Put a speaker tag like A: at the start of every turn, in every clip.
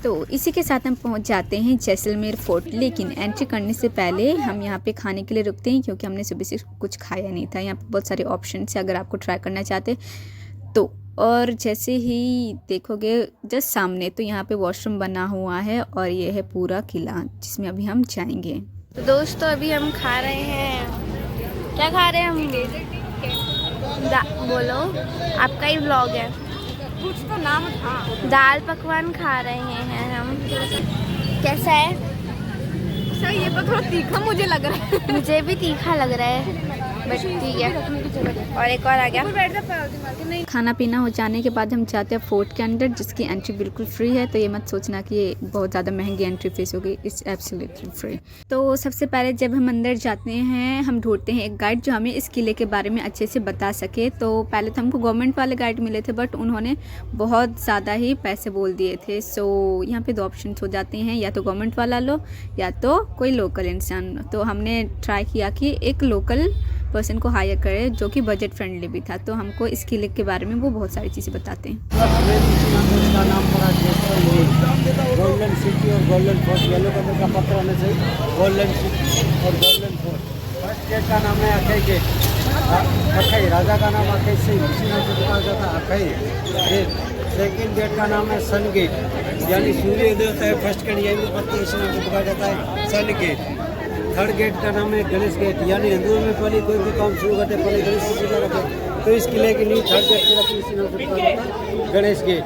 A: तो इसी के साथ हम पहुंच जाते हैं जैसलमेर फोर्ट। लेकिन एंट्री करने से पहले हम यहाँ पे खाने के लिए रुकते हैं क्योंकि हमने सुबह से कुछ खाया नहीं था। यहाँ पे बहुत सारे ऑप्शन है अगर आपको ट्राई करना चाहते तो। और जैसे ही देखोगे जस्ट सामने तो यहाँ पे वॉशरूम बना हुआ है और ये है पूरा किला जिसमें अभी हम जाएंगे।
B: तो दोस्तों अभी हम खा रहे हैं, क्या खा रहे हैं हम? बोलो, आपका ही व्लॉग है।
C: कुछ तो नाम था।
B: दाल पकवान खा रहे हैं हम। कैसा है?
C: सर ये तो थोड़ा तीखा मुझे लग रहा है।
B: मुझे भी तीखा लग रहा है बट ठीक है। और एक और आ गया।
A: खाना पीना हो जाने के बाद हम जाते हैं फोर्ट के अंदर जिसकी एंट्री बिल्कुल फ्री है। तो ये मत सोचना कि ये बहुत ज़्यादा महंगी एंट्री फीस होगी, इट्स एब्सोल्युटली फ्री। तो सबसे पहले जब हम अंदर जाते हैं हम ढूंढते हैं एक गाइड जो हमें इस किले के बारे में अच्छे से बता सके। तो पहले तो हमको गवर्नमेंट वाले गाइड मिले थे बट उन्होंने बहुत ज़्यादा ही पैसे बोल दिए थे। सो यहाँ पे 2 ऑप्शन हो जाते हैं, या तो गवर्नमेंट वाला लो या तो कोई लोकल इंसान। तो हमने ट्राई किया कि एक लोकल पर्सन को हायर करे जो कि बजट फ्रेंडली भी था। तो हमको इस किले के बारे में वो बहुत सारी चीज़ें बताते हैं।
D: इसका नाम पड़ा गोल्डन सिटी और गोल्डन फोर्ट, येलो कलर का पत्थर होना चाहिए। गोल्डन सिटी और गोल्डन फोर्ट। फर्स्ट गेट का नाम है अखई गेट। अखई राजा का नाम अखई से इसी नाम से पुकारा जाता है अखई गेट। सेकेंड गेट का नाम है सन गेट, यानी सूर्य उदय होता है फर्स्ट गेट, यही पत्थर इसी नाम से पुकारा जाता है सन गेट। थर्ड गेट का नाम है गणेश गेट, यानी हिंदुओं में पहले कोई भी काम शुरू करते पहले गणेश जी पूजा करते, तो इस किले की नींव थर्ड गेट से रखी, इसी नाम से पुकारा जाता है गणेश गेट।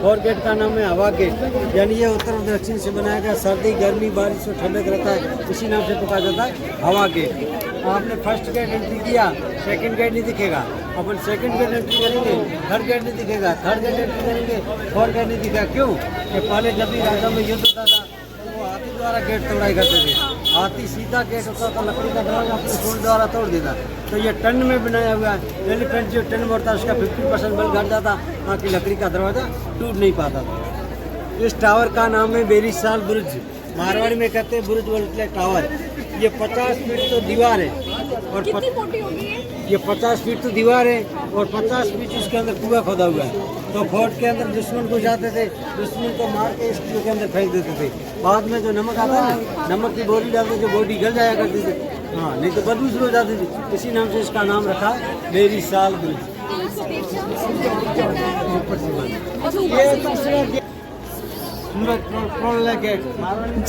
D: फोर्थ गेट का नाम है हवा गेट, यानी ये उत्तर और दक्षिण से बनाया गया, सर्दी गर्मी बारिश और ठंडक रहता है, इसी नाम से पुकारा जाता है हवा गेट। आपने फर्स्ट गेट एंट्री किया, सेकंड गेट नहीं दिखेगा, अपन सेकंड गेट एंट्री करेंगे, थर्ड गेट नहीं दिखेगा, थर्ड गेट एंट्री करेंगे, फोर्थ गेट नहीं दिखेगा। क्यों? कि पहले जब भी राजा में युद्ध होता था तो वो हाथी द्वारा गेट तोड़ाई करते थे। हाथी सीधा गेट होता था, लकड़ी का दरवाजा अपने सूंड द्वारा तोड़ देता। तो ये टन में बनाया हुआ है, एलिफेंट जो टन में होता है उसका 50% बल घट जाता, ताकि लकड़ी का दरवाजा टूट नहीं पाता था। इस टावर का नाम है बेरिसाल बुर्ज, मारवाड़ी में कहते हैं बुर्ज बोलते टावर। ये 50 फीट तो दीवार है और
C: कितनी मोटी होगी
D: ये 50 फीट तो दीवार है और 50 फीट इसके अंदर कुआं खोदा हुआ है। तो फोर्ट के अंदर दुश्मन को जाते थे, दुश्मन को मार के इस कुएं के अंदर फेंक देते थे। बाद में जो नमक आता है ना, नमक की बोरी डालते जो बॉडी गल जाया करती थी, हाँ नहीं तो बदबू शुरू हो जाती थी। इसी नाम से इसका नाम रखा बेरिसाल ब्रिज।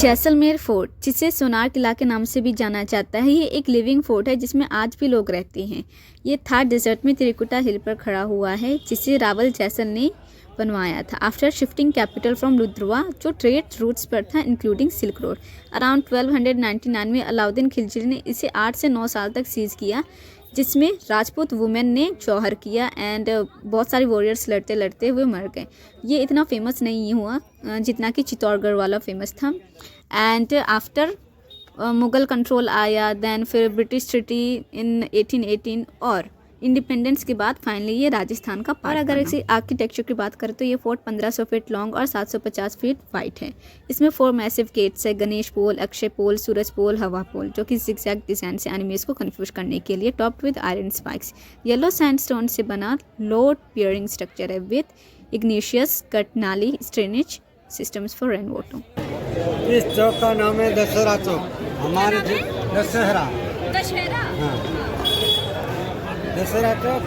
A: जैसलमेर फोर्ट जिसे सोनार किला के नाम से भी जाना जाता है, ये एक लिविंग फोर्ट है जिसमें आज भी लोग रहते हैं। ये थार डेजर्ट में त्रिकुटा हिल पर खड़ा हुआ है जिसे रावल जैसल ने बनवाया था after shifting capital from Ludrava जो ट्रेड रूट्स पर था इंक्लूडिंग सिल्क रोड। अराउंड 1299 में अलाउद्दीन खिलजी ने इसे 8 से 9 साल तक सीज किया जिसमें राजपूत वुमेन ने जौहर किया एंड बहुत सारे वॉरियर्स लड़ते लड़ते हुए मर गए। ये इतना फेमस नहीं हुआ जितना कि चित्तौड़गढ़ वाला फेमस था। एंड आफ्टर मुग़ल कंट्रोल आया, देन फिर ब्रिटिश ट्रीटी इन 1818 और इंडिपेंडेंस के बाद फाइनली ये राजस्थान का पार्ट। और अगर इसी आर्किटेक्चर की बात करें तो ये फोर्ट 1500 फीट लॉन्ग और 750 फीट वाइड है। इसमें 4 मैसिव गेट्स है, गणेश पोल, अक्षय पोल, सूरज पोल, हवा पोल, जो कि जिगजैग डिजाइन से एनिमीज को कंफ्यूज करने के लिए topped with iron spikes. Yellow sandstone से बना लोड पियरिंग स्ट्रक्चर है विद इग्निशियस कटनाली drainage systems for rain water.
D: इस चौक का नाम है दशहरा चौक। हमारे दशहरा दशहरा चौक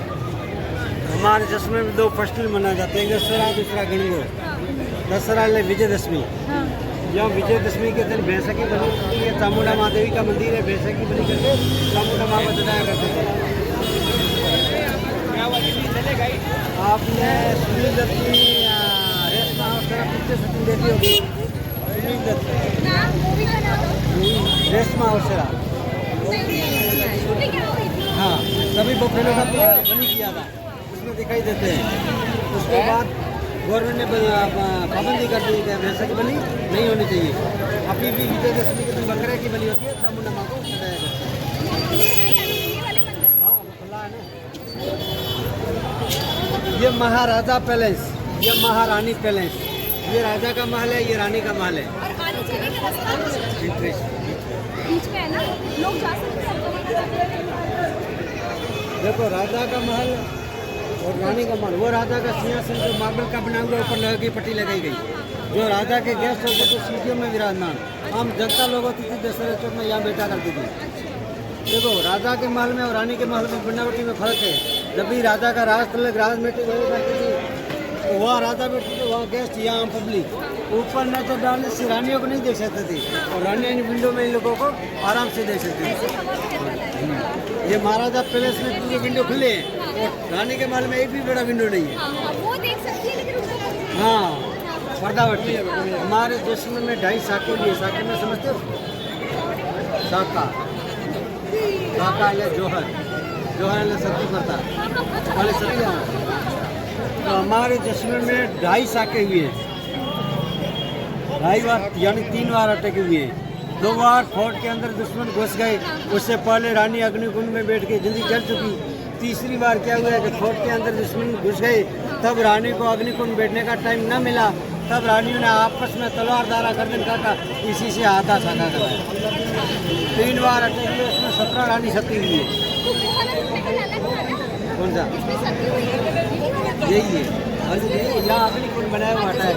D: हमारे दसवें में 2 फेस्टिवल मनाए जाते हैं, एक दशहरा दूसरा गणगौर। दशहरा ले विजयदशमी, यहाँ विजयदशमी के दिन बैसाखी बनी होती है। चामुंडा माँ देवी का मंदिर है, बैसाखी बनी करके चामुंडा माँ को सजाया करते थे। आपने सुनील दत्त की रेशमा हाउस का पिक्चर शूटिंग देखी होगी, सुनील दत्त रेशमा हाउस, हाँ सभी बफेलो का बनी किया था, उसमें दिखाई देते हैं। उसके बाद गवर्नमेंट ने पाबंदी कर दी कि वैसा की बलि नहीं होनी चाहिए। अभी भी विजयदशमी के दिन बकरे की बलि होती है, चामुंडा माँ को सजाया जाता है। हाँ वो खुला है ना। ये महाराजा पैलेस, ये महारानी पैलेस, ये राजा का महल है, ये रानी का महल है। देखो राजा का महल और रानी का महल, वो राजा का सिंहासन जो मार्बल का बना हुआ ऊपर लोहे की पट्टी लगाई गई, जो राजा के गेस्ट होते थे सीढ़ियों में विराजमान, हम जनता लोग होती थी दशहरा चौक में यहाँ बैठा करती थी। देखो राजा के महल में और रानी के महल में बनावटी में फर्क है। जब भी राजा का राज तलक राज में करती थी तो वहाँ राजा बैठते थे, वहाँ गेस्ट, यहाँ पब्लिक। ऊपर नजर डालने से रानियों को नहीं देख सकते थे और रानियाँ इन विंडो में इन लोगों को आराम से देख सकते थे। ये महाराजा पैलेस में पूरे विंडो खुले हैं और रानी के महल में एक भी बड़ा विंडो नहीं है।
C: वो देख सकती है लेकिन
D: हाँ, पर्दावटी। हमारे जैसलमेर में 2.5 साके लिए, साके में समझते हो? साका, साका या जोहर, जोहर या सत्ती पड़ता वाले सत्ती। तो हमारे जैसलमेर में 2.5 साके हुए हैं, 2.5 बार यानी 3 बार अटैक हुए हैं। 2 बार फोर्ट के अंदर दुश्मन घुस गए, उससे पहले रानी अग्निकुंड में बैठ के जिंदगी जल चुकी। तीसरी बार क्या हुआ कि फोर्ट के अंदर दुश्मन घुस गए, तब रानी को अग्निकुंड बैठने का टाइम न मिला, तब रानियों ने आपस में तलवार धारा गर्दन काटा, इसी से हाथा साका कराया। 3 बार अटैक हुए, उसमें 17 रानी सती हुई है। कौन सा? यही है, यहाँ अग्निकुंड बनाया हुआ है।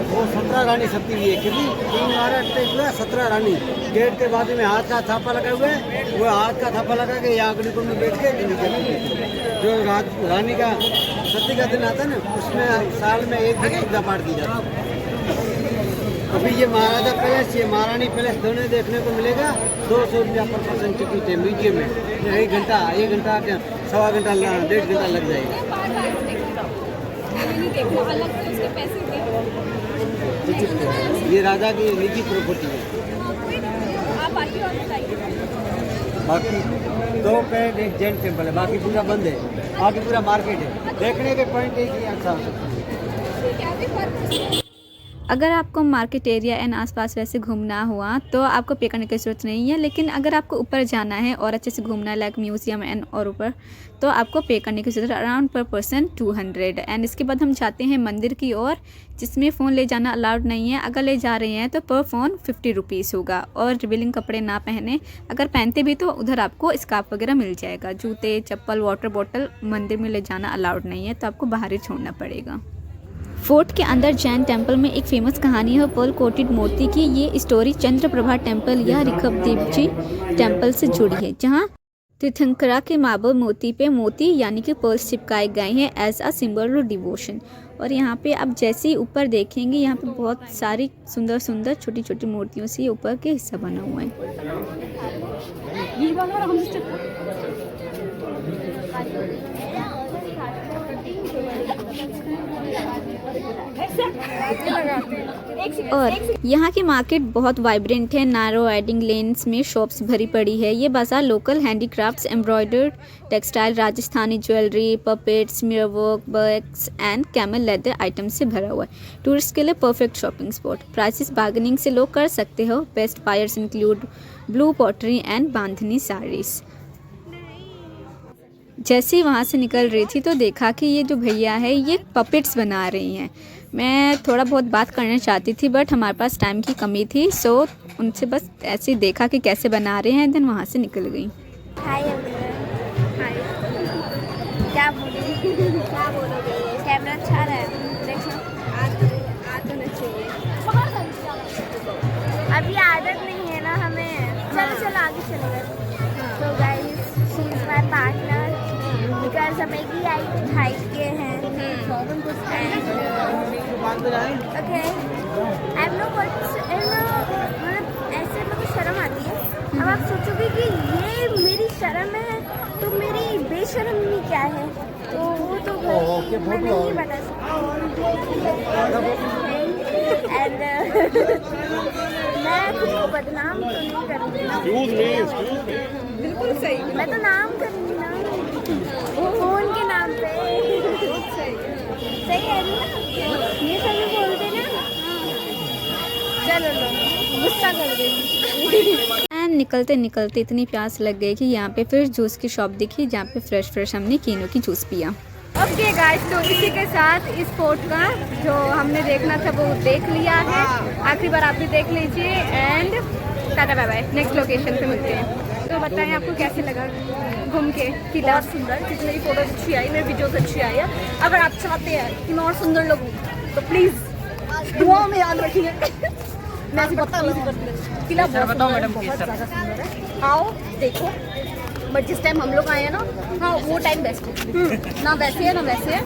D: वो 17 रानी सती हुई है, क्योंकि 3 बार अटैक हुआ, 17 रानी। गेट के बाद में हाथ का थापा लगा हुआ है, वो हाथ का थापा लगा के यहाँ अग्निकुंड में बैठ के जो रानी का सती का दिन आता है ना, उसमें साल में 1 दिन पूजा पाठ की जाती है। अभी ये महाराजा पैलेस, ये महारानी पैलेस दोनों देखने को मिलेगा। 200 रुपया पर पर्सन टिकट है म्यूजियम में। 1 घंटा, 1.5 घंटा 1.5 घंटा लग जाएगा। ये राजा की निजी प्रॉपर्टी है। बाकी 2 पेड़ एक जैन टेम्पल है, बाकी पूरा बंद है, बाकी पूरा मार्केट है। देखने के पॉइंट एक ही अच्छा हो सकता है।
A: अगर आपको मार्केट एरिया एंड आसपास वैसे घूमना हुआ तो आपको पे करने की ज़रूरत नहीं है, लेकिन अगर आपको ऊपर जाना है और अच्छे से घूमना है लाइक म्यूज़ियम एंड और ऊपर, तो आपको पे करने की ज़रूरत है अराउंड पर पर्सन 200। एंड इसके बाद हम जाते हैं मंदिर की ओर, जिसमें फ़ोन ले जाना अलाउड नहीं है। अगर ले जा रहे हैं तो पर फ़ोन 50 रुपीज़ होगा। और रिवीलिंग कपड़े ना पहने, अगर पहनते भी तो उधर आपको स्कार्फ वगैरह मिल जाएगा। जूते, चप्पल, वाटर बॉटल मंदिर में ले जाना अलाउड नहीं है, तो आपको बाहर ही छोड़ना पड़ेगा। फोर्ट के अंदर जैन टेम्पल में एक फेमस कहानी है पर्ल कोटेड मोती की। ये स्टोरी चंद्रप्रभा टेम्पल या ऋषभदेवजी टेम्पल से जुड़ी है, जहाँ तीर्थंकरा के मार्बल मोती पे मोती यानी कि पर्ल्स चिपकाए गए हैं as a symbol of devotion. और यहाँ पे आप जैसे ही ऊपर देखेंगे, यहाँ पे बहुत सारी सुंदर सुंदर छोटी छोटी मूर्तियों से ऊपर के हिस्सा बना हुआ है। और यहाँ की मार्केट बहुत वाइब्रेंट है। नैरो राइडिंग लेन्स में शॉप्स भरी पड़ी है। ये बाजार local handicrafts, embroidered textile, Rajasthani jewellery, puppets, mirror work, bags and camel leather item से भरा हुआ है। टूरिस्ट के लिए perfect shopping spot. Prices bargaining से लोग कर सकते हो। Best buyers include blue pottery and bandhani saris. जैसे ही वहाँ से निकल रही थी तो देखा कि ये जो भैया है ये पपेट्स बना रही हैं। मैं थोड़ा बहुत बात करना चाहती थी बट हमारे पास टाइम की कमी थी, सो उनसे बस ऐसे ही देखा कि कैसे बना रहे हैं, देन वहाँ से निकल गई।
B: हाय हाय, क्या बोलोगे? कैमरा अच्छा रहा है, देखो आदत चाहिए। अभी आदत नहीं है ना हमें। चलो आगे चले गए। तो guys, she is my partner because हम एक ही हाइट के हैं। ओके, आई एम नो मतलब ऐसे मेरे को शर्म आती है। अब आप सोचोगे कि ये मेरी शर्म है तो मेरी बेशर्मी क्या है, तो वो तो मैं नहीं बता एंड मैं खुद को बदनाम तो नहीं करूँगी।
C: बिल्कुल सही।
B: मैं तो नाम करूँगी ना फोन के नाम पे। सही है ना, ये सभी बोलते ना। चलो लो, गुस्सा कर गई।
A: एंड निकलते निकलते इतनी प्यास लग गई कि यहाँ पे फिर जूस की शॉप दिखी, जहाँ पे फ्रेश हमने कीनो की जूस पिया।
C: ओके गाइस, तो इसी के साथ इस फोर्ट का जो हमने देखना था वो देख लिया है। आखिरी बार आप भी देख लीजिए and tata bye bye. Next location पे मिलते हैं। तो तो बताएं आपको कैसे लगा घूम के किला?
E: बहुत सुंदर, क्योंकि मेरी फोटोज अच्छी आई, मेरी वीडियोस अच्छी आई है। अगर आप चाहते हैं कि मैं और सुंदर लगूं तो प्लीज दुआ में याद रखिए। मैं ऐसी बदतमीजी करती हूं। किला बहुत सुंदर है, बहुत ज़्यादा सुंदर है। आओ देखो, बट जिस टाइम हम लोग आए हैं ना, हाँ वो टाइम बेस्ट है। ना वैसे है ना वैसे है।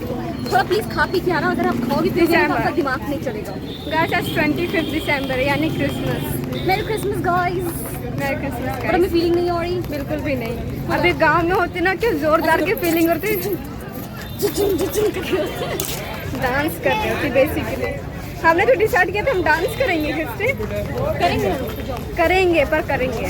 E: थोड़ा प्लीज खा पी के आना, अगर आप खाओगे तो आपका दिमाग नहीं चलेगा।
C: गाइस आज 25 दिसंबर है यानी क्रिसमस।
E: मेरी क्रिसमस गाइस।
C: मेरी क्रिसमस
E: पर हमें फीलिंग नहीं हो रही।
C: बिल्कुल भी नहीं। अभी गांव में होते ना क्या जोरदार की फीलिंग होती, डांस कर रही होती बेसिकली। हमने तो डिसाइड किया था हम डांस करेंगे, किससे
E: करेंगे
C: करेंगे पर करेंगे।